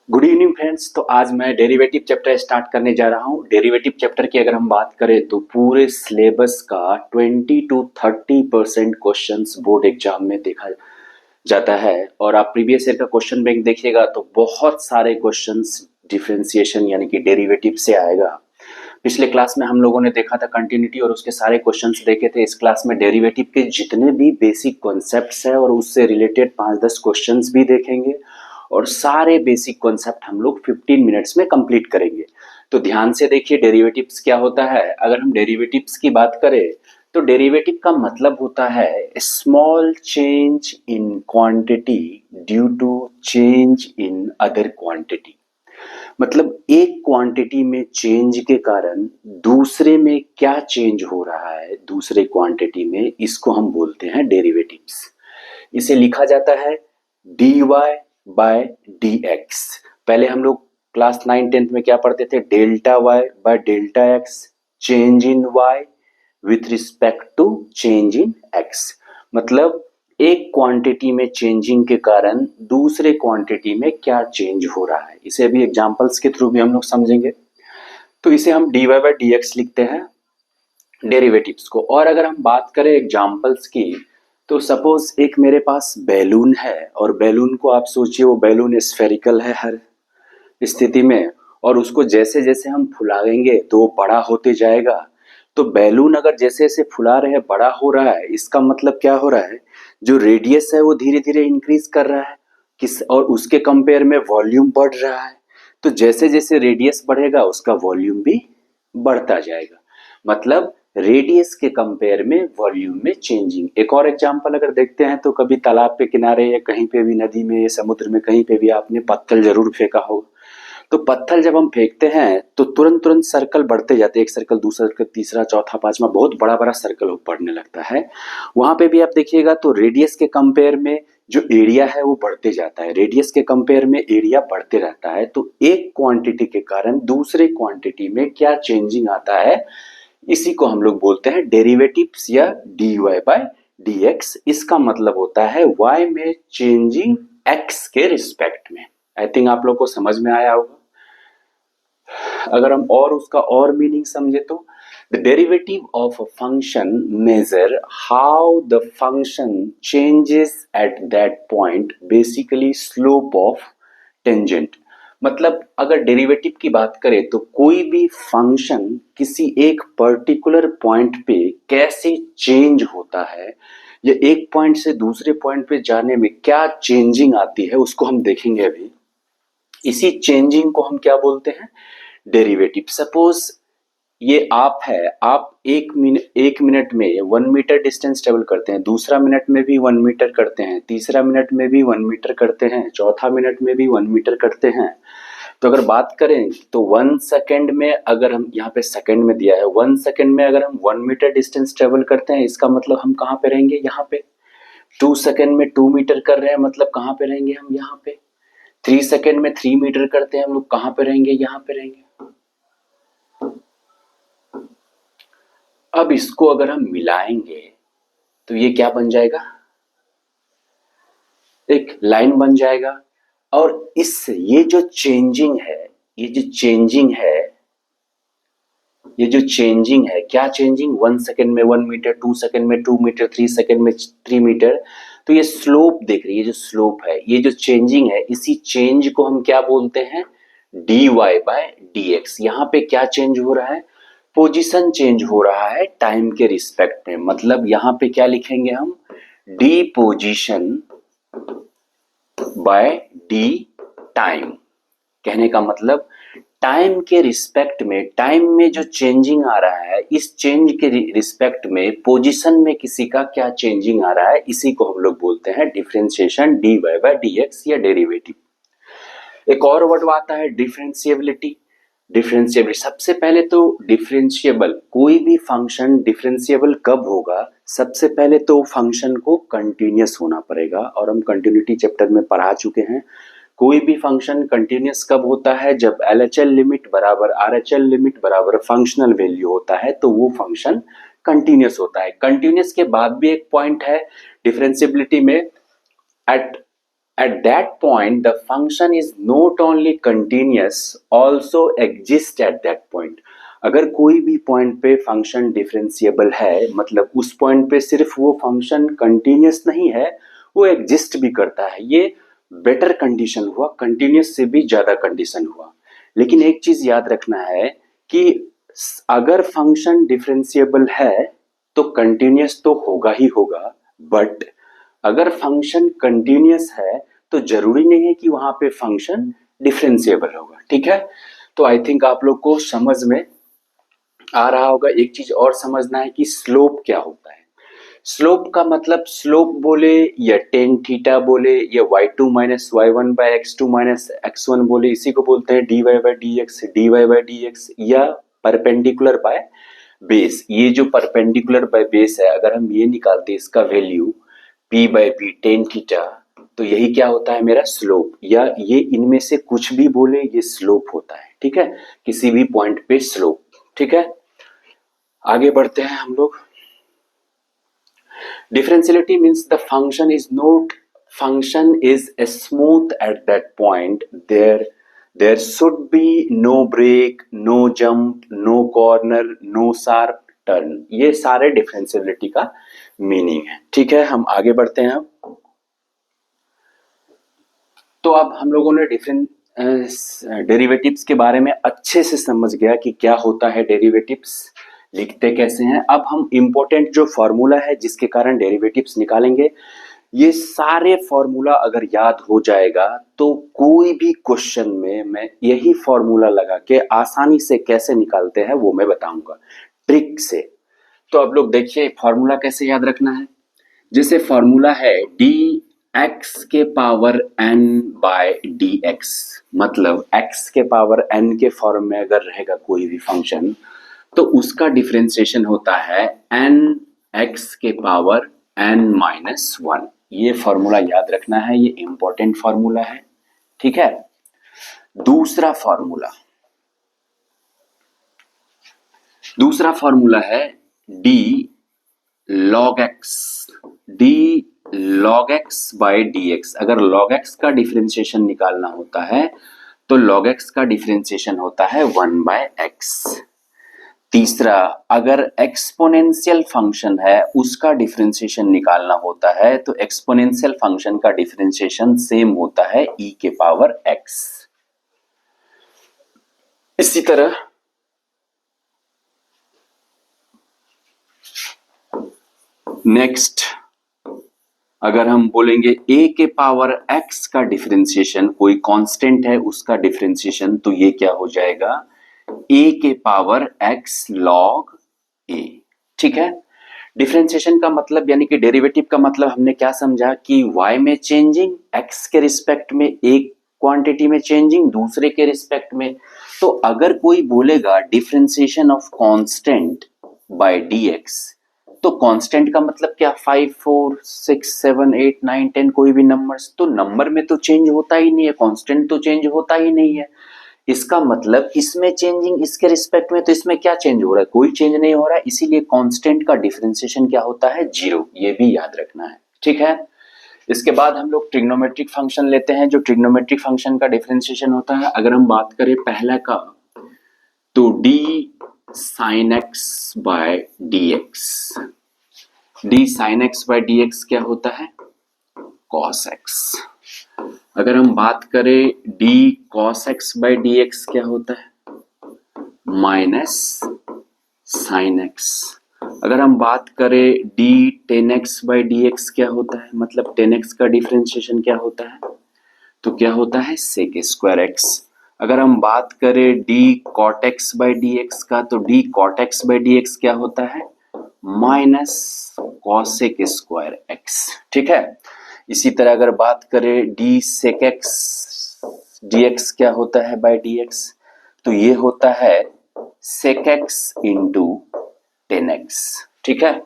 Good evening friends. तो आज मैं डेरिवेटिव चैप्टर स्टार्ट करने जा रहा हूँ। डेरिवेटिव चैप्टर की अगर हम बात करें तो पूरे सिलेबस का 20 to 30% क्वेश्चंस बोर्ड एग्जाम में देखा जाता है। और आप प्रीवियस ईयर का क्वेश्चन बैंक देखिएगा तो बहुत सारे क्वेश्चंस डिफरेंशिएशन यानी कि डेरिवेटिव से आएगा। पिछले क्लास में हम लोगों ने देखा था कंटिन्यूटी और उसके सारे क्वेश्चंस देखे थे। इस क्लास में डेरिवेटिव के जितने भी बेसिक कॉन्सेप्ट्स हैं और उससे रिलेटेड 5-10 क्वेश्चंस भी देखेंगे और सारे बेसिक कॉन्सेप्ट हम लोग 15 मिनट्स में कंप्लीट करेंगे। तो ध्यान से देखिए डेरिवेटिव्स क्या होता है। अगर हम डेरिवेटिव्स की बात करें तो डेरिवेटिव का मतलब होता है small change in quantity due to change in other quantity. मतलब एक क्वांटिटी में चेंज के कारण दूसरे में क्या चेंज हो रहा है दूसरे क्वांटिटी में, इसको हम बोलते हैं डेरिवेटिव्स। इसे लिखा जाता है dy बाय dx। पहले हम लोग क्लास 9-10 में क्या पढ़ते थे, delta y by delta x, change in y with respect to change in x। मतलब एक क्वांटिटी में चेंजिंग के कारण दूसरे क्वांटिटी में क्या चेंज हो रहा है, इसे भी एग्जांपल्स के थ्रू भी हम लोग समझेंगे। तो इसे हम dy बाय dx लिखते हैं डेरिवेटिव्स को। और अगर हम बात करें एग्जांपल्स की तो सपोज एक मेरे पास बैलून है और बैलून को आप सोचिए वो बैलून स्फेरिकल है हर स्थिति में और उसको जैसे जैसे हम फुलाएंगे तो वो बड़ा होते जाएगा। तो बैलून अगर जैसे जैसे फुला रहे हैं बड़ा हो रहा है, इसका मतलब क्या हो रहा है, जो रेडियस है वो धीरे धीरे इंक्रीज कर रहा है किस और उसके कंपेयर में वॉल्यूम बढ़ रहा है। तो जैसे जैसे रेडियस बढ़ेगा उसका वॉल्यूम भी बढ़ता जाएगा। मतलब रेडियस के कंपेयर में वॉल्यूम में चेंजिंग। एक और एग्जांपल अगर देखते हैं तो कभी तालाब के किनारे या कहीं पे भी नदी में या समुद्र में कहीं पे भी आपने पत्थर जरूर फेंका होगा। तो पत्थर जब हम फेंकते हैं तो तुरंत तुरंत सर्कल बढ़ते जाते हैं, एक सर्कल दूसरा सर्कल तीसरा चौथा पांचवा बहुत बड़ा बड़ा सर्कल बढ़ने लगता है। वहां पे भी आप देखिएगा तो रेडियस के कंपेयर में जो एरिया है वो बढ़ते जाता है, रेडियस के कंपेयर में एरिया बढ़ते रहता है। तो एक क्वांटिटी के कारण दूसरे क्वांटिटी में क्या चेंजिंग आता है, इसी को हम लोग बोलते हैं डेरिवेटिव्स या dy बाय dx। इसका मतलब होता है y में चेंजिंग x के रिस्पेक्ट में। आई थिंक आप लोग को समझ में आया होगा। अगर हम और उसका और मीनिंग समझे तो the derivative of a function major how the function changes at that point, basically slope of tangent. मतलब अगर डेरिवेटिव की बात करें तो कोई भी फंक्शन किसी एक पर्टिकुलर पॉइंट पे कैसे चेंज होता है या एक पॉइंट से दूसरे पॉइंट पे जाने में क्या चेंजिंग आती है उसको हम देखेंगे अभी। इसी चेंजिंग को हम क्या बोलते हैं, डेरिवेटिव। सपोज ये आप है, आप एक मिनट में 1 मीटर डिस्टेंस ट्रेवल करते हैं, दूसरा मिनट में भी 1 मीटर करते हैं, तीसरा मिनट में भी 1 मीटर करते हैं, चौथा मिनट में भी 1 मीटर करते हैं। तो अगर बात करें तो 1 सेकेंड में, अगर हम यहाँ पे सेकेंड में दिया है, 1 सेकेंड में अगर हम 1 मीटर डिस्टेंस ट्रेवल करते हैं इसका मतलब हम कहाँ पे रहेंगे, यहाँ पे। 2 सेकेंड में 2 मीटर कर रहे हैं मतलब कहाँ पे रहेंगे हम, यहाँ पे। 3 सेकेंड में 3 मीटर करते हैं हम लोग, कहाँ पे रहेंगे, यहाँ पे रहेंगे। अब इसको अगर हम मिलाएंगे तो ये क्या बन जाएगा, एक लाइन बन जाएगा। और इस ये जो चेंजिंग है, ये जो चेंजिंग है, ये जो चेंजिंग है, क्या चेंजिंग, 1 सेकेंड में 1 मीटर, 2 सेकेंड में 2 मीटर, 3 सेकेंड में 3 मीटर। तो ये स्लोप देख रही है, ये जो स्लोप है, ये जो चेंजिंग है, इसी चेंज को हम क्या बोलते हैं, dy बाय dx। यहाँ पे क्या चेंज हो रहा है, पोजीशन चेंज हो रहा है टाइम के रिस्पेक्ट में। मतलब यहाँ पे क्या लिखेंगे हम, D position by D time. कहने का मतलब टाइम के रिस्पेक्ट में, टाइम में जो चेंजिंग आ रहा है, इस चेंज के रिस्पेक्ट में पोजीशन में किसी का क्या चेंजिंग आ रहा है, इसी को हम लोग बोलते हैं डिफरेंशिएशन dy बाय dx या डेरिवेटिव। एक और वर्ड आता है डिफरेंशिएबिलिटी। डिफरेंशिएबिलिटी सबसे पहले तो डिफरेंशिएबल, कोई भी फंक्शन डिफरेंशिएबल कब होगा, सबसे पहले तो फंक्शन को कंटिन्यूअस होना पड़ेगा। और हम कंटिन्यूटी चैप्टर में पढ़ा चुके हैं, कोई भी फंक्शन कंटिन्यूअस कब होता है, जब LHL लिमिट बराबर RHL लिमिट बराबर फंक्शनल वैल्यू होता है तो वो फंक्शन कंटिन्यूअस होता है। कंटिन्यूअस के बाद भी एक पॉइंट है डिफरेंशिएबिलिटी में, eight At that point, the function is not only continuous, also exists at that point. अगर कोई भी पॉइंट पे फंक्शन डिफरेंशिएबल है, मतलब उस पॉइंट पे सिर्फ वो फंक्शन कंटिन्यूस नहीं है, वो एग्जिस्ट भी करता है। ये बेटर कंडीशन हुआ, कंटिन्यूस से भी ज्यादा कंडीशन हुआ। लेकिन एक चीज याद रखना है कि अगर फंक्शन डिफरेंशिएबल है तो कंटिन्यूस तो होगा ही होगा, बट अगर फंक्शन कंटिन्यूस है तो जरूरी नहीं है कि वहां पे फंक्शन डिफरेंशिएबल होगा। ठीक है, तो आई थिंक आप लोग को समझ में आ रहा होगा। एक चीज और समझना है कि स्लोप क्या होता है। स्लोप का मतलब स्लोप बोले या टेन थीटा बोले या y2 minus y one by x two minus x one बोले, इसी को बोलते हैं dy बाई डी एक्स या परपेंडिकुलर बाय बेस। ये जो परपेंडिकुलर बाय बेस है, अगर हम ये निकालते हैं इसका value p by B tan theta, तो यही क्या होता है मेरा स्लोप, या ये इनमें से कुछ भी बोले ये स्लोप होता है। ठीक है, किसी भी पॉइंट पे स्लोप। ठीक है, आगे बढ़ते हैं हम लोग। Differentiality means the function is smooth at that point. There should be no break, no jump, no corner, no sharp turn. ये सारे डिफरेंशियलिटी का मीनिंग है। ठीक है, हम आगे बढ़ते हैं। तो अब हम लोगों ने डिफरेंट डेरिवेटिव्स के बारे में अच्छे से समझ गया कि क्या होता है डेरिवेटिव्स, लिखते कैसे हैं। अब हम इम्पोर्टेंट जो फॉर्मूला है जिसके कारण डेरिवेटिव्स निकालेंगे, ये सारे फॉर्मूला अगर याद हो जाएगा तो कोई भी क्वेश्चन में मैं यही फॉर्मूला लगा के आसानी से कैसे निकालते हैं वो मैं बताऊंगा ट्रिक से। तो अब लोग देखिए फॉर्मूला कैसे याद रखना है। जैसे फॉर्मूला है डी एक्स के power n by D X, मतलब x के पावर n के फॉर्म में अगर रहेगा कोई भी फंक्शन तो उसका डिफरेंशिएशन होता है n x के पावर n माइनस वन। ये फॉर्मूला याद रखना है, ये इंपॉर्टेंट फॉर्मूला है। ठीक है, दूसरा फॉर्मूला है d log x by dx। अगर log x का डिफरेंशिएशन निकालना होता है तो log x का डिफरेंशिएशन होता है 1 बाय x। तीसरा, अगर एक्सपोनेंशियल फंक्शन है उसका डिफरेंशिएशन निकालना होता है तो एक्सपोनेंशियल फंक्शन का डिफरेंशिएशन सेम होता है e के पावर x। इसी तरह नेक्स्ट, अगर हम बोलेंगे a के पावर x का डिफरेंशिएशन, कोई कांस्टेंट है उसका डिफरेंशिएशन, तो ये क्या हो जाएगा a के पावर x log a। ठीक है, डिफरेंशिएशन का मतलब यानी कि डेरिवेटिव का मतलब हमने क्या समझा कि y में चेंजिंग, x के रिस्पेक्ट में एक क्वांटिटी में चेंजिंग, दूसरे के रिस्पेक्ट में। तो अगर कोई बोलेगा differentiation of constant by dx, तो कांस्टेंट का मतलब क्या 5 4 6 7 8 9 10 कोई भी नंबर्स, तो नंबर में तो चेंज होता ही नहीं है, कांस्टेंट तो चेंज होता ही नहीं है। इसका मतलब इसमें चेंजिंग इसके रिस्पेक्ट में, तो इसमें क्या चेंज हो रहा है, कोई चेंज नहीं हो रहा है, इसीलिए कांस्टेंट का डिफरेंशिएशन क्या होता है 0। ये भी याद रखना है। ठीक है, इसके बाद हम लोग ट्रिग्नोमेट्रिक फंक्शन लेते हैं। जो ट्रिग्नोमेट्रिक फंक्शन का डिफरेंशिएशन होता है, अगर हम बात करें पहला का तो d sin x by dx। d sin x by dx क्या होता है cos x। अगर हम बात करें d cos x by dx क्या होता है माइनस sin x। अगर हम बात करें d tan x by dx क्या होता है, मतलब tan x का डिफरेंशिएशन क्या होता है, तो क्या होता है sec स्क्वायर x। अगर हम बात करें d cot x by dx का, तो d cot x by dx क्या होता है माइनस cosec स्क्वायर x। ठीक है, इसी तरह अगर बात करें d sec x dx क्या होता है बाय dx, तो ये होता है sec x into tan x। ठीक है,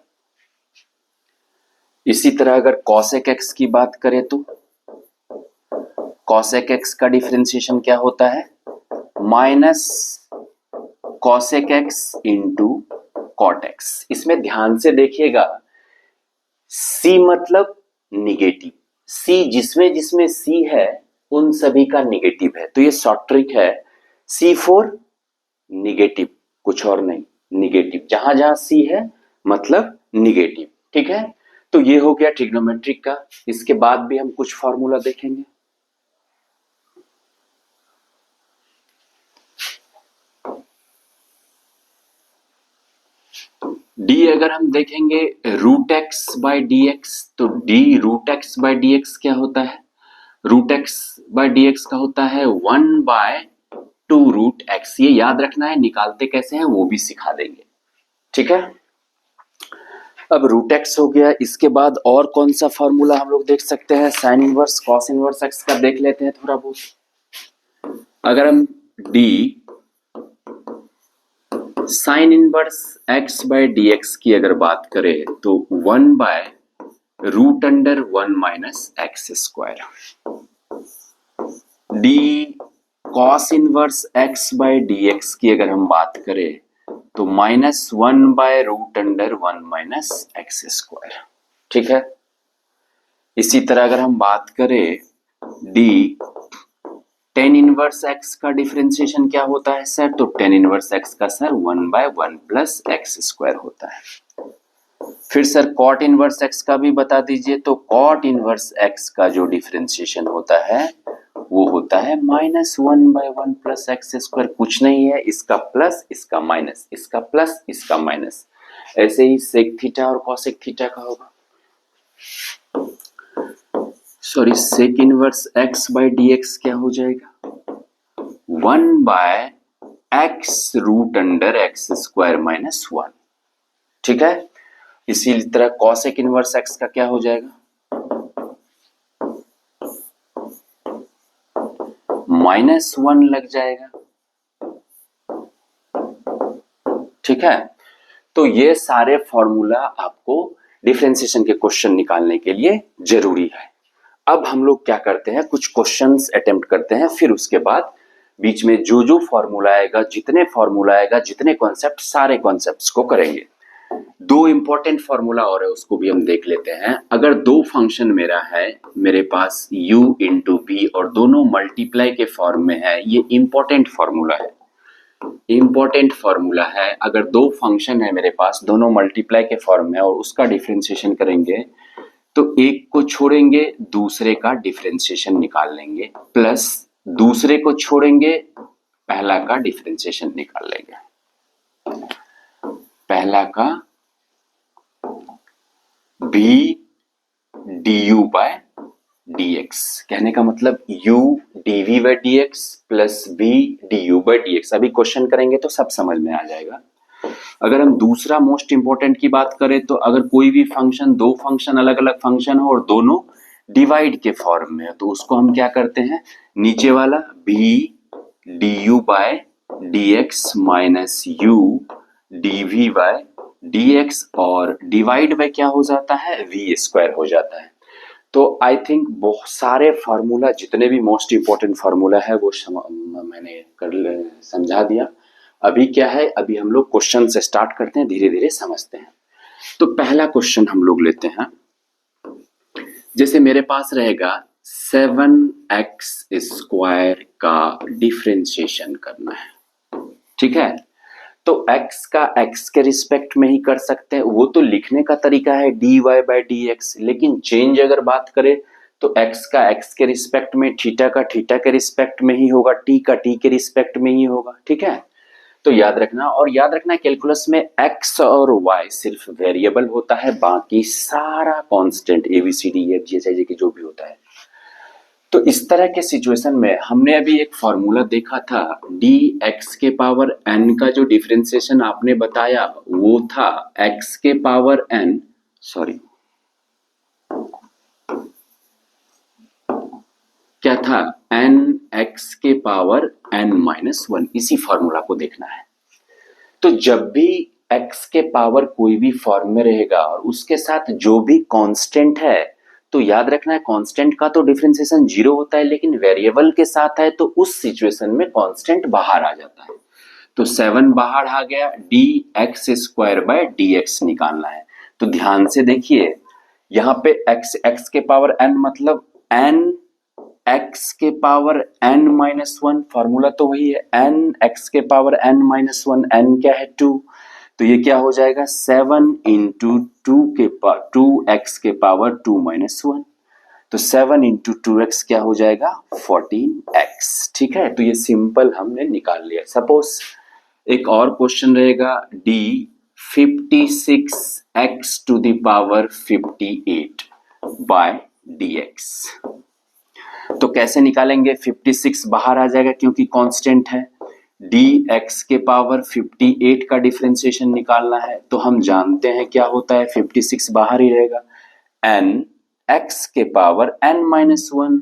इसी तरह अगर cosec x की बात करें तो cosec x का डिफरेंशिएशन क्या होता है minus cosec x into cot x। इसमें ध्यान से देखिएगा, c मतलब निगेटिव, सी जिसमें जिसमें सी है उन सभी का निगेटिव है। तो ये शॉर्ट ट्रिक है, सी फॉर निगेटिव, कुछ और नहीं, निगेटिव। जहां जहां सी है मतलब निगेटिव, ठीक है। तो ये हो गया ट्रिग्नोमेट्रिक का। इसके बाद भी हम कुछ फॉर्मूला देखेंगे। डी अगर हम देखेंगे root X by D X, तो D root X by D x क्या होता है? Root X by D X का होता है 1/2 रूट एक्स। ये याद रखना है, निकालते कैसे हैं वो भी सिखा देंगे, ठीक है। अब रूट एक्स हो गया। इसके बाद और कौन सा फॉर्मूला हम लोग देख सकते हैं? Sine inverse cos inverse x का देख लेते हैं थोड़ा बहुत। अगर हम d sine inverse x by D x की अगर बात करें तो 1/√1 minus x square. D cos inverse x by D x की अगर हम बात करें तो -1/√1 माइनस एक्स स्क्वायर, ठीक है। इसी तरह अगर हम बात करें डी टेन इनवर्स एक्स का डिफरेंशिएशन क्या होता है सर? तो टेन इनवर्स एक्स का सर 1/1 प्लस एक्स स्क्वायर होता है। फिर सर कॉट इनवर्स एक्स का भी बता दीजिए। तो कॉट इनवर्स एक्स का जो डिफरेंशिएशन होता है वो होता है -1/1 प्लस एक्स स्क्वायर। कुछ नहीं है, इसका प्लस इसका माइनस, इसका प्लस इसका माइनस। ऐसे ही सेक थीटा और कॉसेक थीटा का होगा। Sorry, sec inverse x by D x क्या हो जाएगा? 1/x√x² माइनस 1, ठीक है। इसी तरह कॉसेक इनवर्स एक्स का क्या हो जाएगा? -1 लग जाएगा, ठीक है। तो ये सारे फॉर्मूला आपको डिफरेंशिएशन के क्वेश्चन निकालने के लिए जरूरी है। अब हम लोग क्या करते हैं, कुछ क्वेश्चंस अटेम्प्ट करते हैं, फिर उसके बाद बीच में जो जो फॉर्मूला आएगा, जितने फॉर्मूला आएगा, जितने कॉन्सेप्ट, सारे कॉन्सेप्ट्स को करेंगे। दो इंपॉर्टेंट फॉर्मूला और है, उसको भी हम देख लेते हैं। अगर दो फंक्शन मेरा है, मेरे पास u इंटू बी और दोनों मल्टीप्लाई के फॉर्म में है, ये इंपॉर्टेंट फॉर्मूला है, इंपॉर्टेंट फॉर्मूला है। अगर दो फंक्शन है मेरे पास, दोनों मल्टीप्लाई के फॉर्म में और उसका डिफरेंशिएशन करेंगे तो एक को छोड़ेंगे दूसरे का डिफरेंशिएशन निकाल लेंगे, प्लस दूसरे को छोड़ेंगे पहला का डिफरेंशिएशन निकाल लेंगे। पहला का b du बाय dx, कहने का मतलब u dv by dx plus b du by dx। अभी क्वेश्चन करेंगे तो सब समझ में आ जाएगा। अगर हम दूसरा मोस्ट इंपोर्टेंट की बात करें तो अगर कोई भी फंक्शन, दो फंक्शन अलग अलग फंक्शन हो और दोनों डिवाइड के फॉर्म में है, तो उसको हम क्या करते हैं, नीचे वाला b du by dx minus u dv by dx और डिवाइड बाय क्या हो जाता है, v स्क्वायर हो जाता है। तो आई थिंक बहुत सारे फार्मूला, जितने भी मोस्ट इंपोर्टेंट फार्मूला है वो मैंने समझा दिया। अभी क्या है, अभी हम लोग क्वेश्चन से स्टार्ट करते हैं, धीरे धीरे समझते हैं। तो पहला क्वेश्चन हम लोग लेते हैं। जैसे मेरे पास रहेगा 7x² का डिफरेंशिएशन करना है, ठीक है। तो x का x के रिस्पेक्ट में ही कर सकते हैं, वो तो लिखने का तरीका है dy बाय dx। लेकिन चेंज अगर बात करें तो x का x के रिस्पेक्ट में, थीटा का थीटा के रिस्पेक्ट में ही होगा, t का t के रिस्पेक्ट में ही होगा, ठीक है। तो याद रखना, और याद रखना कैलकुलस में x और y सिर्फ वेरिएबल होता है, बाकी सारा कांस्टेंट ABCD FG की जो भी होता है। तो इस तरह के सिचुएशन में हमने अभी एक फॉर्मूला देखा था, dx के पावर n का जो डिफरेंशिएशन आपने बताया वो था x के पावर n, सॉरी क्या था, n x के पावर n माइनस 1। इसी फॉर्मूला को देखना है। तो जब भी x के पावर कोई भी फॉर्म में रहेगा और उसके साथ जो भी कांस्टेंट है, तो याद रखना है कांस्टेंट का तो डिफरेंशिएशन 0 होता है, लेकिन वेरिएबल के साथ है तो उस सिचुएशन में कांस्टेंट बाहर आ जाता है। तो 7 बाहर आ गया, dx² बाय dx निकालना है। तो ध्यान से देखिए, यहाँ पे x के पावर n मतलब n x के power n minus one, formula तो वही है, n x के power n minus one, n क्या है 2, तो ये क्या हो जाएगा 7 इंटू 2x के पावर 2 माइनस वन, तो 7 इंटू 2x क्या हो जाएगा 14x। ठीक है, तो ये सिंपल हमने निकाल लिया। सपोज एक और क्वेश्चन रहेगा D 56x to the power 58 by dx। तो कैसे निकालेंगे, 56 बाहर आ जाएगा क्योंकि कांस्टेंट है, dx के पावर 58 का डिफरेंशिएशन निकालना है, तो हम जानते हैं क्या होता है, 56 बाहर ही रहेगा, n x के पावर n माइनस वन,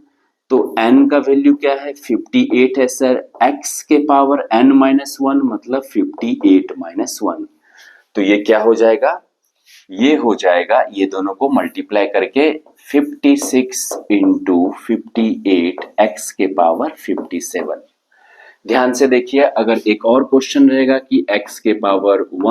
तो n का वैल्यू क्या है 58 है सर, x के पावर n माइनस वन मतलब 58 माइनस वन, तो ये क्या हो जाएगा, ये हो जाएगा, ये दोनों को मल्टीप्लाई करके 56 इंटू 58 x के पावर 57। ध्यान से देखिए, अगर एक और क्वेश्चन रहेगा कि x के पावर